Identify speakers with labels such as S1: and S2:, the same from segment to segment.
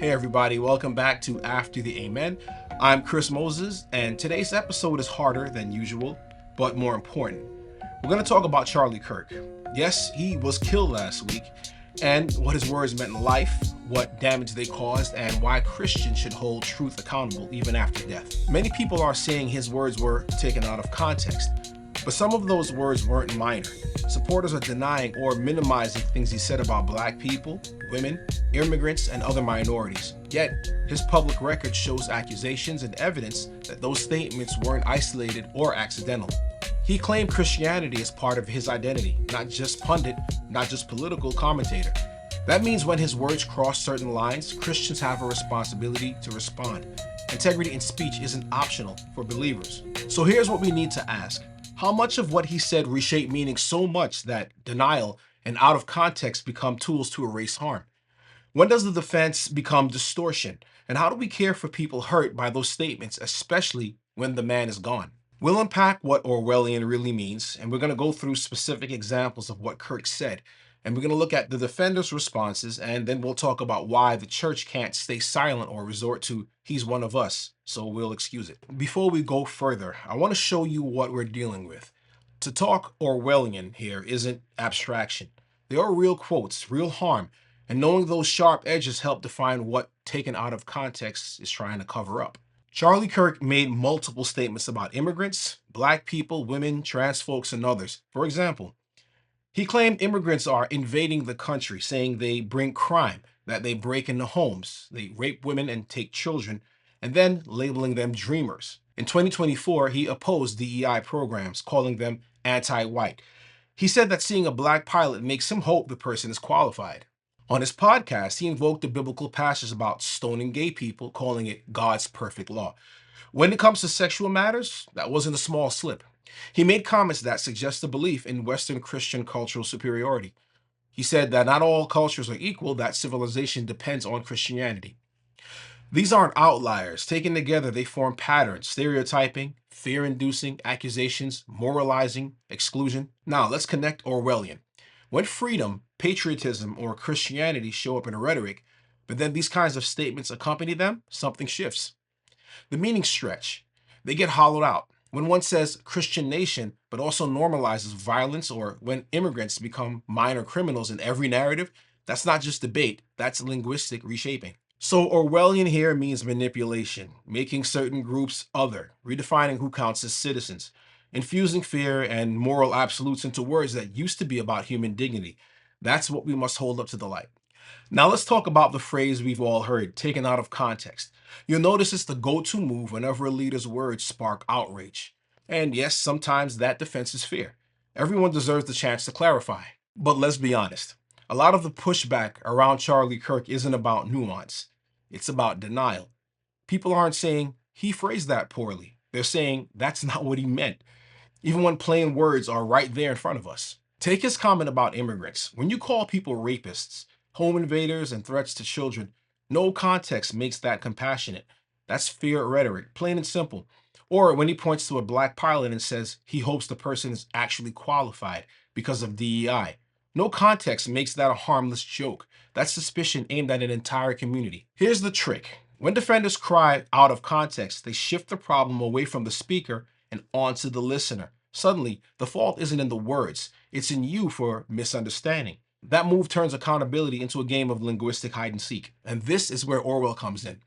S1: Hey everybody, welcome back to After the Amen. I'm Chris Moses, and today's episode is harder than usual, but more important. We're going to talk about Charlie Kirk. Yes, he was killed last week, and what his words meant in life, what damage they caused, and why Christians should hold truth accountable even after death. Many people are saying his words were taken out of context, but some of those words weren't minor. Supporters are denying or minimizing things he said about black people, women, immigrants, and other minorities. Yet, his public record shows accusations and evidence that those statements weren't isolated or accidental. He claimed Christianity as part of his identity, not just pundit, not just political commentator. That means when his words cross certain lines, Christians have a responsibility to respond. Integrity in speech isn't optional for believers. So here's what we need to ask. How much of what he said reshaped meaning so much that denial and out of context become tools to erase harm? When does the defense become distortion? And how do we care for people hurt by those statements, especially when the man is gone? We'll unpack what Orwellian really means, and we're going to go through specific examples of what Kirk said. And we're going to look at the defenders' responses, and then we'll talk about why the church can't stay silent or resort to, he's one of us, so we'll excuse it. Before we go further, I want to show you what we're dealing with. To talk Orwellian here isn't abstraction. There are real quotes, real harm, and knowing those sharp edges help define what taken out of context is trying to cover up. Charlie Kirk made multiple statements about immigrants, black people, women, trans folks, and others. For example, he claimed immigrants are invading the country, saying they bring crime, that they break into homes, they rape women and take children, and then labeling them dreamers. In 2024, he opposed DEI programs, calling them anti-white. He said that seeing a black pilot makes him hope the person is qualified. On his podcast, he invoked the biblical passage about stoning gay people, calling it God's perfect law. When it comes to sexual matters, that wasn't a small slip. He made comments that suggest a belief in Western Christian cultural superiority. He said that not all cultures are equal, that civilization depends on Christianity. These aren't outliers. Taken together, they form patterns, stereotyping, fear inducing, accusations, moralizing, exclusion. Now, let's connect Orwellian. When freedom, patriotism, or Christianity show up in rhetoric, but then these kinds of statements accompany them, something shifts. The meanings stretch. They get hollowed out. When one says Christian nation, but also normalizes violence, or when immigrants become minor criminals in every narrative, that's not just debate, that's linguistic reshaping. So Orwellian here means manipulation, making certain groups other, redefining who counts as citizens, infusing fear and moral absolutes into words that used to be about human dignity. That's what we must hold up to the light. Now let's talk about the phrase we've all heard, taken out of context. You'll notice it's the go-to move whenever a leader's words spark outrage. And yes, sometimes that defense is fear. Everyone deserves the chance to clarify. But let's be honest. A lot of the pushback around Charlie Kirk isn't about nuance. It's about denial. People aren't saying, he phrased that poorly. They're saying, that's not what he meant, even when plain words are right there in front of us. Take his comment about immigrants. When you call people rapists, home invaders, and threats to children, no context makes that compassionate. That's fear rhetoric, plain and simple. Or when he points to a black pilot and says he hopes the person is actually qualified because of DEI. No context makes that a harmless joke. That's suspicion aimed at an entire community. Here's the trick. When defenders cry out of context, they shift the problem away from the speaker and onto the listener. Suddenly, the fault isn't in the words, it's in you for misunderstanding. That move turns accountability into a game of linguistic hide and seek. And this is where Orwell comes in.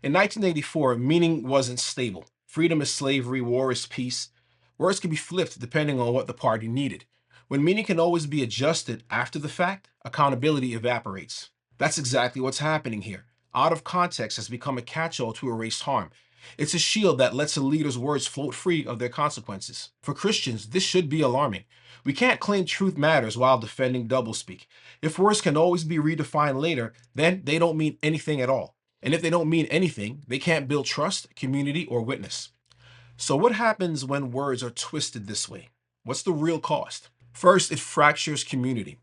S1: In 1984, meaning wasn't stable. Freedom is slavery, war is peace. Words can be flipped depending on what the party needed. When meaning can always be adjusted after the fact, accountability evaporates. That's exactly what's happening here. Out of context has become a catch-all to erase harm. It's a shield that lets a leader's words float free of their consequences. For Christians, this should be alarming. We can't claim truth matters while defending doublespeak. If words can always be redefined later, then they don't mean anything at all. And if they don't mean anything, they can't build trust, community, or witness. So what happens when words are twisted this way? What's the real cost? First, it fractures community.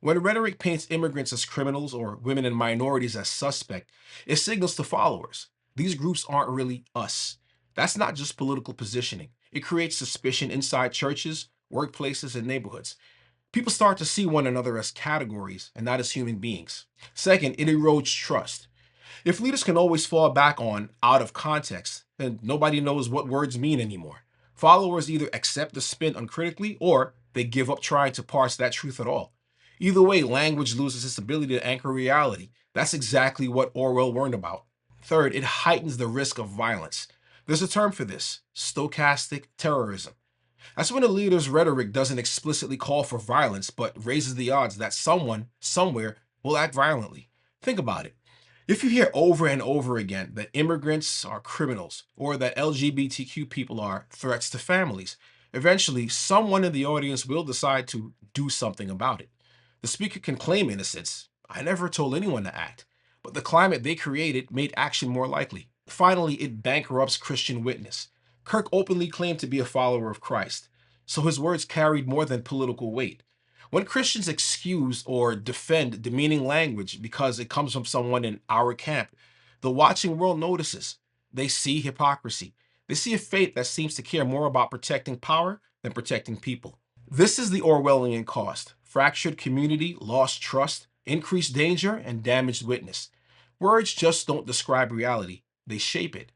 S1: When rhetoric paints immigrants as criminals or women and minorities as suspect, it signals to followers. These groups aren't really us. That's not just political positioning. It creates suspicion inside churches, workplaces, and neighborhoods. People start to see one another as categories and not as human beings. Second, it erodes trust. If leaders can always fall back on out of context, then nobody knows what words mean anymore. Followers either accept the spin uncritically or they give up trying to parse that truth at all. Either way, language loses its ability to anchor reality. That's exactly what Orwell warned about. Third, it heightens the risk of violence. There's a term for this: stochastic terrorism. That's when a leader's rhetoric doesn't explicitly call for violence, but raises the odds that someone, somewhere, will act violently. Think about it. If you hear over and over again that immigrants are criminals or that LGBTQ people are threats to families, eventually someone in the audience will decide to do something about it. The speaker can claim innocence. I never told anyone to act. But the climate they created made action more likely. Finally, it bankrupts Christian witness. Kirk openly claimed to be a follower of Christ, so his words carried more than political weight. When Christians excuse or defend demeaning language because it comes from someone in our camp, the watching world notices. They see hypocrisy. They see a faith that seems to care more about protecting power than protecting people. This is the Orwellian cost: fractured community, lost trust, increased danger, and damaged witness. Words just don't describe reality, they shape it.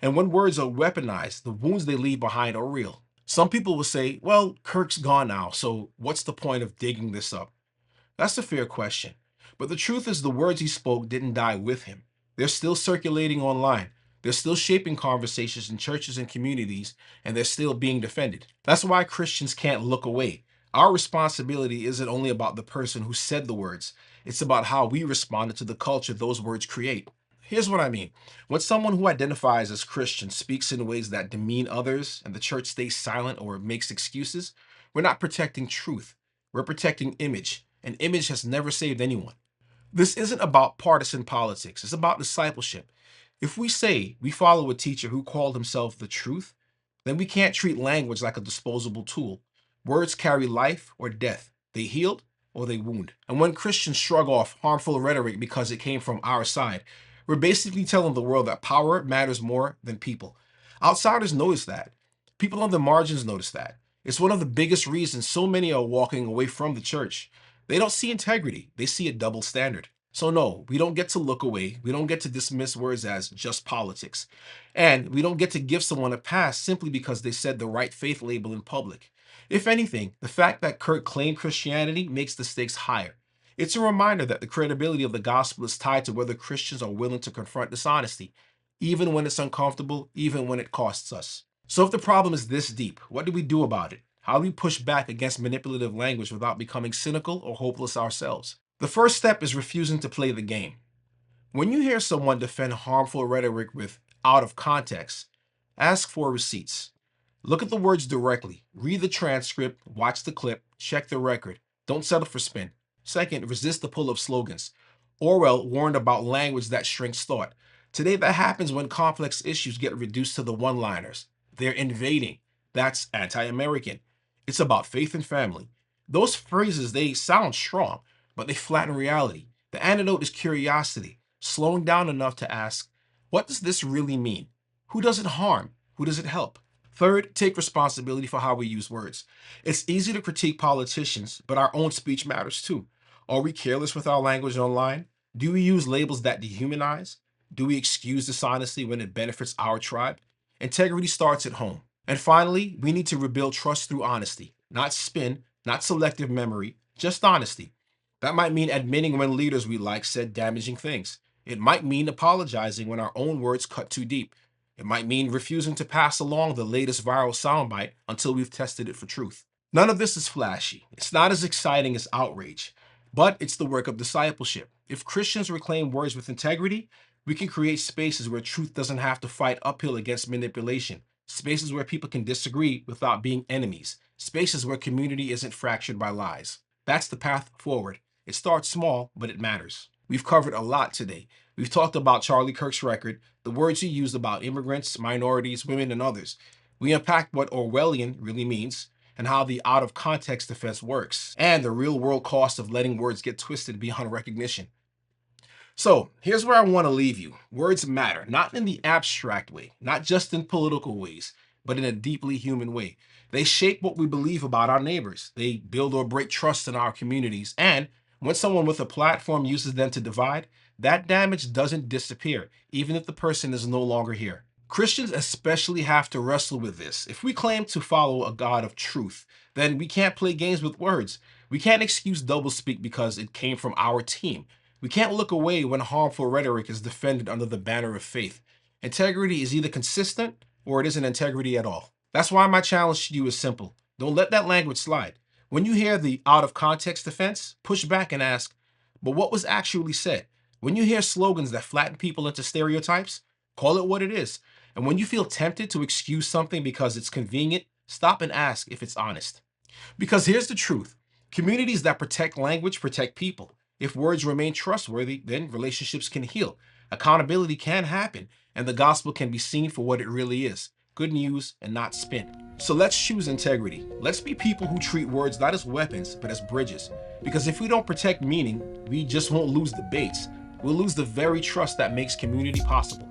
S1: And when words are weaponized, the wounds they leave behind are real. Some people will say, well, Kirk's gone now, so what's the point of digging this up? That's a fair question. But the truth is, the words he spoke didn't die with him. They're still circulating online. They're still shaping conversations in churches and communities, and they're still being defended. That's why Christians can't look away. Our responsibility isn't only about the person who said the words, it's about how we responded to the culture those words create. Here's what I mean. When someone who identifies as Christian speaks in ways that demean others and the church stays silent or makes excuses, we're not protecting truth. We're protecting image, and image has never saved anyone. This isn't about partisan politics, it's about discipleship. If we say we follow a teacher who called himself the truth, then we can't treat language like a disposable tool. Words carry life or death. They heal or they wound. And when Christians shrug off harmful rhetoric because it came from our side, we're basically telling the world that power matters more than people. Outsiders notice that. People on the margins notice that. It's one of the biggest reasons so many are walking away from the church. They don't see integrity, they see a double standard. So, no, we don't get to look away. We don't get to dismiss words as just politics. And we don't get to give someone a pass simply because they said the right faith label in public. If anything, the fact that Kirk claimed Christianity makes the stakes higher. It's a reminder that the credibility of the gospel is tied to whether Christians are willing to confront dishonesty, even when it's uncomfortable, even when it costs us. So, if the problem is this deep, what do we do about it? How do we push back against manipulative language without becoming cynical or hopeless ourselves? The first step is refusing to play the game. When you hear someone defend harmful rhetoric with out of context, ask for receipts. Look at the words directly, read the transcript, watch the clip, check the record. Don't settle for spin. Second, resist the pull of slogans. Orwell warned about language that shrinks thought. Today, that happens when complex issues get reduced to the one liners. They're invading. That's anti American. It's about faith and family. Those phrases, they sound strong, but they flatten reality. The antidote is curiosity, slowing down enough to ask, what does this really mean? Who does it harm? Who does it help? Third, take responsibility for how we use words. It's easy to critique politicians, but our own speech matters too. Are we careless with our language online? Do we use labels that dehumanize? Do we excuse dishonesty when it benefits our tribe? Integrity starts at home. And finally, we need to rebuild trust through honesty, not spin, not selective memory, just honesty. That might mean admitting when leaders we like said damaging things. It might mean apologizing when our own words cut too deep. It might mean refusing to pass along the latest viral soundbite until we've tested it for truth. None of this is flashy. It's not as exciting as outrage, but it's the work of discipleship. If Christians reclaim words with integrity, we can create spaces where truth doesn't have to fight uphill against manipulation, spaces where people can disagree without being enemies, spaces where community isn't fractured by lies. That's the path forward. It starts small, but it matters. We've covered a lot today. We've talked about Charlie Kirk's record, the words he used about immigrants, minorities, women, and others. We unpacked what Orwellian really means and how the out of context defense works, and the real world cost of letting words get twisted beyond recognition. So, here's where I want to leave you. Words matter, not in the abstract way, not just in political ways, but in a deeply human way. They shape what we believe about our neighbors. They build or break trust in our communities. And when someone with a platform uses them to divide, that damage doesn't disappear, even if the person is no longer here. Christians especially have to wrestle with this. If we claim to follow a God of truth, then we can't play games with words. We can't excuse doublespeak because it came from our team. We can't look away when harmful rhetoric is defended under the banner of faith. Integrity is either consistent or it isn't integrity at all. That's why my challenge to you is simple. Don't let that language slide. When you hear the out of context defense, push back and ask, but what was actually said? When you hear slogans that flatten people into stereotypes, call it what it is. And when you feel tempted to excuse something because it's convenient, stop and ask if it's honest. Because here's the truth. Communities that protect language protect people. If words remain trustworthy, then relationships can heal, accountability can happen, and the gospel can be seen for what it really is: good news and not spin. So let's choose integrity. Let's be people who treat words not as weapons, but as bridges. Because if we don't protect meaning, we just won't lose debates. We'll lose the very trust that makes community possible.